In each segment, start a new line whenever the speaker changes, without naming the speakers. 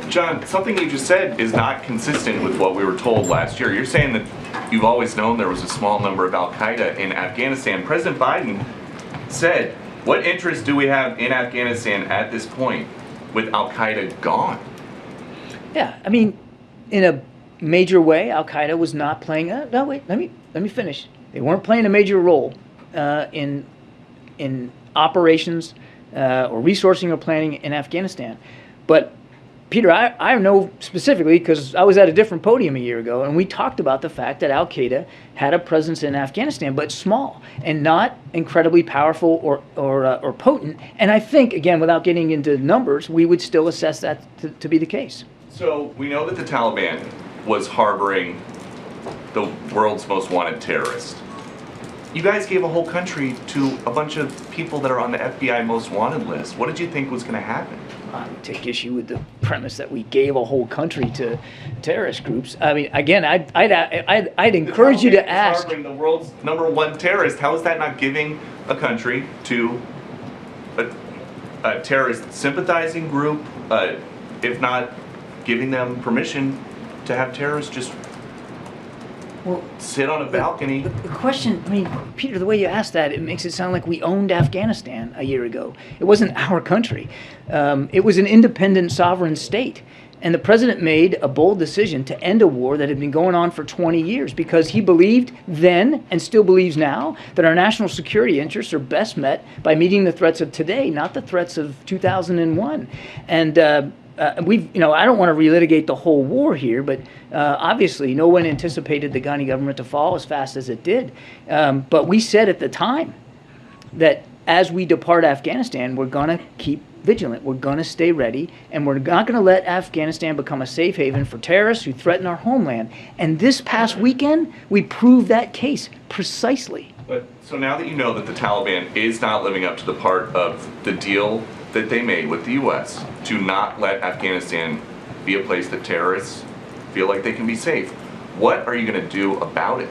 John, something you just said is not consistent with what we were told last year. You're saying that you've always known there was a small number of al-Qaida in Afghanistan. President Biden said, what interest do we have in Afghanistan at this point with al-Qaida gone?
Yeah, I mean, in a major way, al-Qaida was not playing no, wait, let me finish. They weren't playing a major role in operations or resourcing or planning in Afghanistan. But Peter, I know specifically because I was at a different podium a year ago, and we talked about the fact that al-Qaida had a presence in Afghanistan, but small and not incredibly powerful or potent. And I think, again, without getting into numbers, we would still assess that to be the case.
So we know that the Taliban was harboring the world's most wanted terrorist. You guys gave a whole country to a bunch of people that are on the FBI most wanted list. What did you think was going to happen?
I would take issue with the premise that we gave a whole country to terrorist groups. I mean, again, I'd encourage you to ask.
Harboring the world's #1 terrorist. How is that not giving a country to a terrorist sympathizing group? If not giving them permission to have terrorists just sit on a balcony.
The question, I mean, Peter, the way you asked that, it makes it sound like we owned Afghanistan a year ago. It wasn't our country. It was an independent sovereign state. And the president made a bold decision to end a war that had been going on for 20 years because he believed then, and still believes now, that our national security interests are best met by meeting the threats of today, not the threats of 2001. And I don't want to relitigate the whole war here, but obviously no one anticipated the Ghani government to fall as fast as it did. But we said at the time that as we depart Afghanistan, we're going to keep vigilant. We're going to stay ready, and we're not going to let Afghanistan become a safe haven for terrorists who threaten our homeland. And this past weekend, we proved that case precisely.
But so now that you know that the Taliban is not living up to the part of the deal that they made with the U.S. to not let Afghanistan be a place that terrorists feel like they can be safe, what are you going to do about it?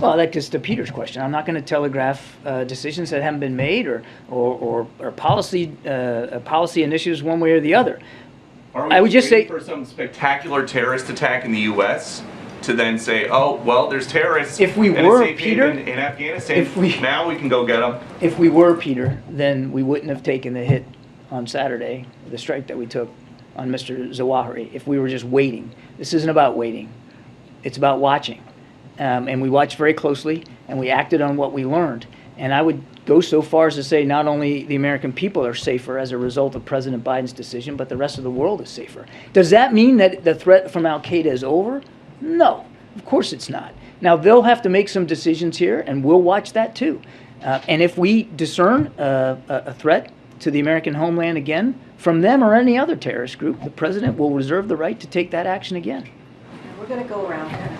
Well, that gets to Peter's question. I'm not going to telegraph decisions that haven't been made or policy initiatives one way or the other.
I would just say for some spectacular terrorist attack in the U.S. to then say, oh, well, there's terrorists
if we
in
were,
a safe
Peter,
haven in Afghanistan. Now we can go get them.
If we were, Peter, then we wouldn't have taken the hit on Saturday, the strike that we took on Mr. Zawahri, if we were just waiting. This isn't about waiting. It's about watching. And we watched very closely, and we acted on what we learned. And I would go so far as to say not only the American people are safer as a result of President Biden's decision, but the rest of the world is safer. Does that mean that the threat from al-Qaida is over? No, of course it's not. Now, they'll have to make some decisions here, and we'll watch that too. And if we discern a threat to the American homeland again from them or any other terrorist group, the president will reserve the right to take that action again.
We're going to go around here.